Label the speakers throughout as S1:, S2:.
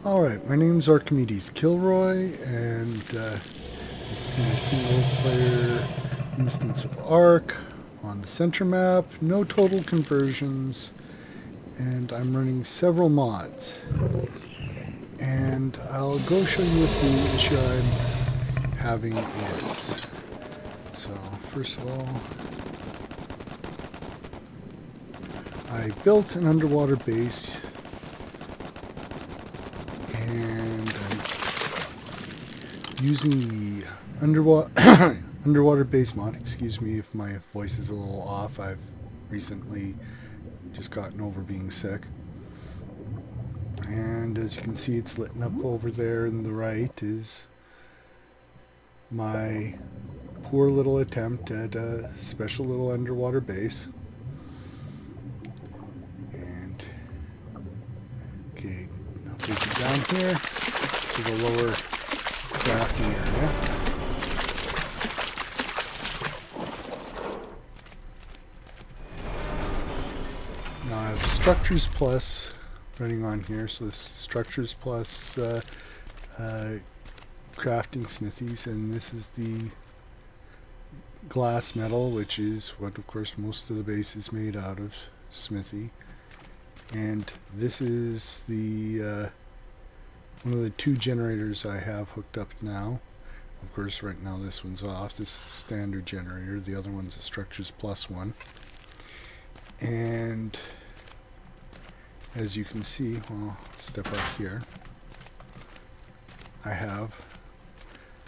S1: Alright, my name's Archimedes Kilroy, and this is a single-player instance of ARK on the center map, no total conversions, and I'm running several mods. And I'll go show you what the issue I'm having is. So, first of all, I built an underwater base, and I'm using the underwater base mod. Excuse me if my voice is a little off. I've recently just gotten over being sick. And as you can see, it's lit up over there in the right is my poor little attempt at a special little underwater base. And okay, I'll take it down here to the lower crafting area. Now I have Structures Plus running on here, so this Structures Plus crafting smithies, and this is the glass metal, which is what of course most of the base is made out of, smithy. And this is the one of the two generators I have hooked up now. Of course right now this one's off. This is a standard generator. The other one's a Structures Plus one. And as you can see, well, I'll step up here, I have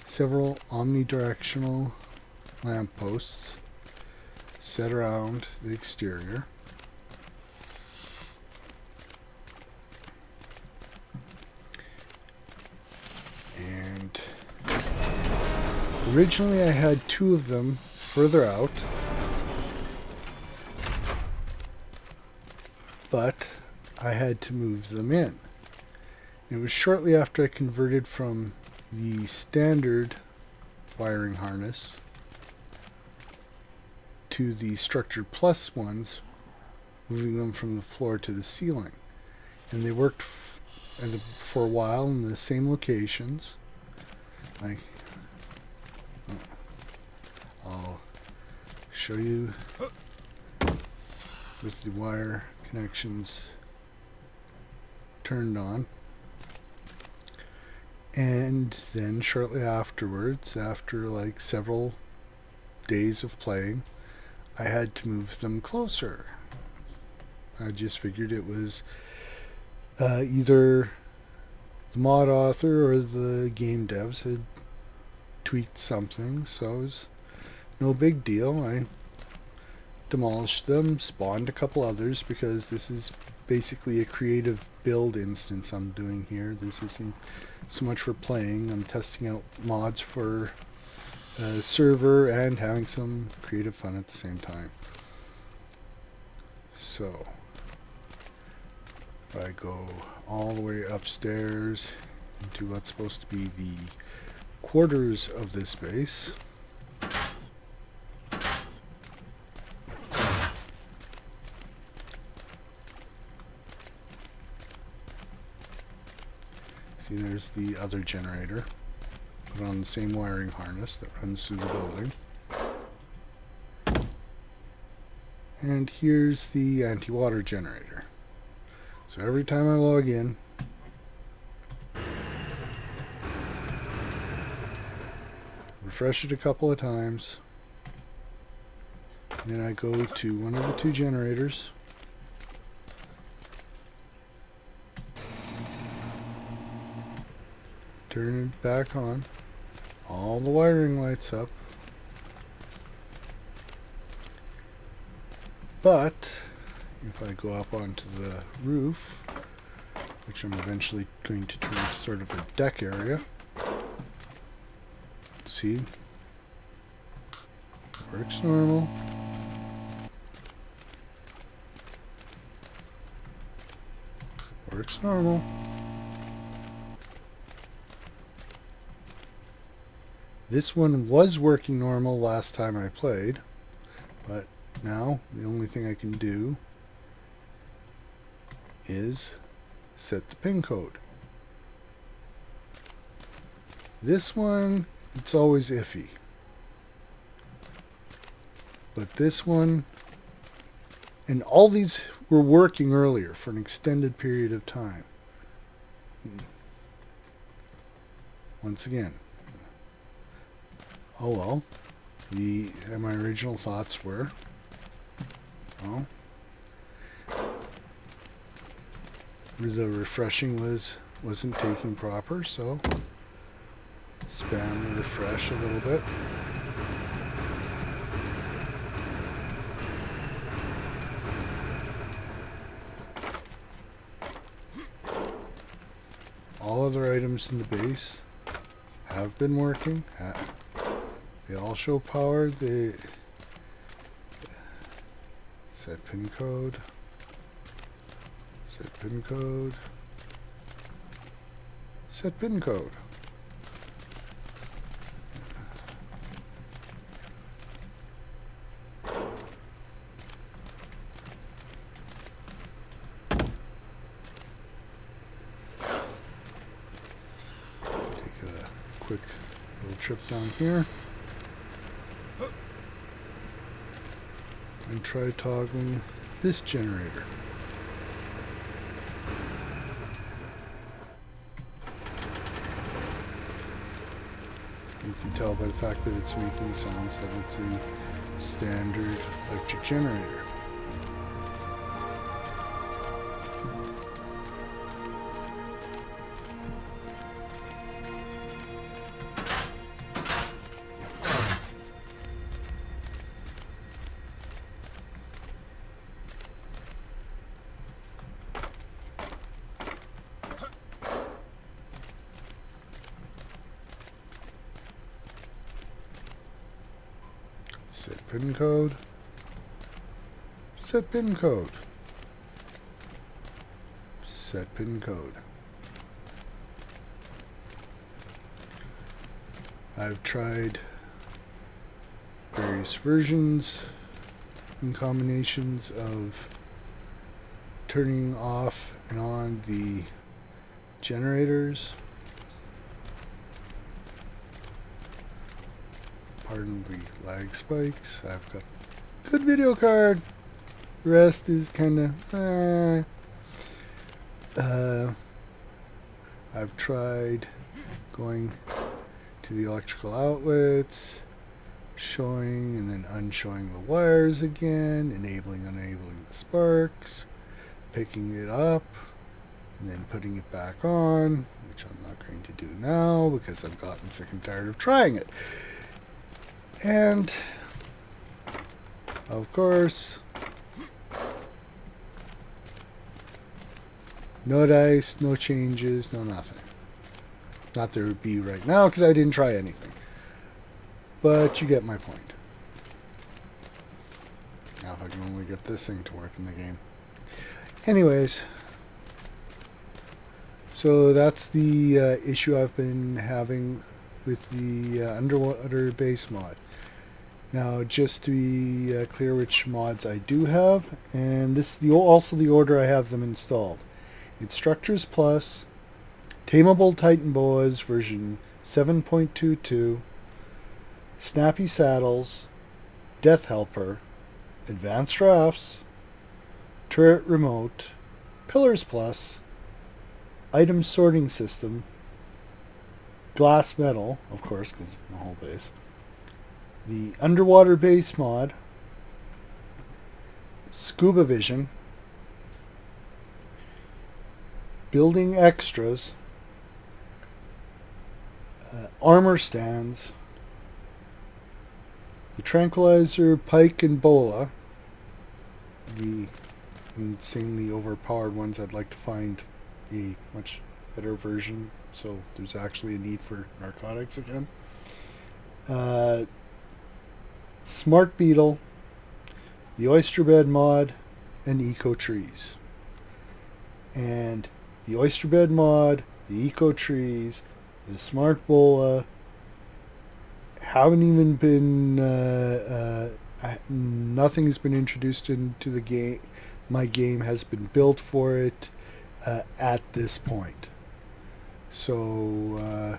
S1: several omnidirectional lampposts set around the exterior. And originally I had two of them further out, but I had to move them in. It was shortly after I converted from the standard wiring harness to the Structure Plus ones, moving them from the floor to the ceiling. And they worked for a while in the same locations. I'll show you with the wire connections turned on. And then shortly afterwards, after like several days of playing, I had to move them closer. I just figured it was either the mod author or the game devs had tweaked something, so it was no big deal. I demolished them, spawned a couple others, because this is basically a creative build instance I'm doing here. This isn't so much for playing. I'm testing out mods for a server and having some creative fun at the same time. So if I go all the way upstairs into what's supposed to be the quarters of this base, see, there's the other generator put on the same wiring harness that runs through the building. And here's the anti-water generator. So every time I log in, refresh it a couple of times, then I go to one of the two generators, turn it back on, all the wiring lights up, but if I go up onto the roof, which I'm eventually going to turn sort of a deck area, see, works normal. Works normal. This one was working normal last time I played, but now the only thing I can do is set the pin code. This one, it's always iffy. But this one, and all these were working earlier for an extended period of time. Once again. Oh well. My original thoughts were, well, the refreshing wasn't taking proper, so spam the refresh a little bit. All other items in the base have been working. They all show power. They set pin code. Set pin code. Set pin code. Take a quick little trip down here. And try toggling this generator. You can tell by the fact that it's making sounds that it's a standard electric generator. Set pin code. Set pin code. Set pin code. I've tried various versions and combinations of turning off and on the generators. Pardon the lag spikes. I've got a good video card. The rest is kind of I've tried going to the electrical outlets, showing and then unshowing the wires again, enabling, unenabling the sparks, picking it up, and then putting it back on, which I'm not going to do now because I've gotten sick and tired of trying it. And, of course, no dice, no changes, no nothing. Not there would be right now because I didn't try anything. But you get my point. Now if I can only get this thing to work in the game. Anyways, so that's the issue I've been having with the underwater base mod. Now, just to be clear which mods I do have, and this is also the order I have them installed. It's Structures Plus, Tameable Titan Boas version 7.22, Snappy Saddles, Death Helper, Advanced Drafts, Turret Remote, Pillars Plus, Item Sorting System, Glass Metal, of course, because the whole base, the Underwater Base mod, Scuba Vision, Building Extras, Armor Stands, the Tranquilizer Pike and Bola, the insanely overpowered ones. I'd like to find a much better version, so there's actually a need for narcotics again. Smart Beetle, the Oyster Bed mod, and Eco Trees. And the Oyster Bed mod, the Eco Trees, the Smart Bola haven't even been nothing has been introduced into the game. My game has been built for it at this point. So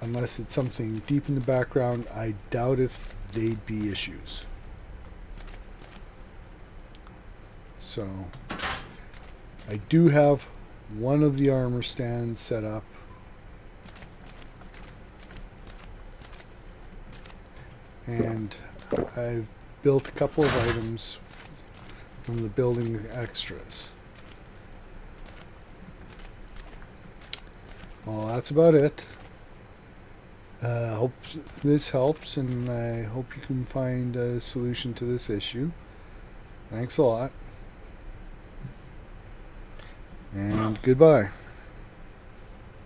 S1: unless it's something deep in the background, I doubt if they'd be issues. So I do have one of the armor stands set up. And I've built a couple of items from the building extras. Well, that's about it. Hope this helps, and I hope you can find a solution to this issue. Thanks a lot. And goodbye.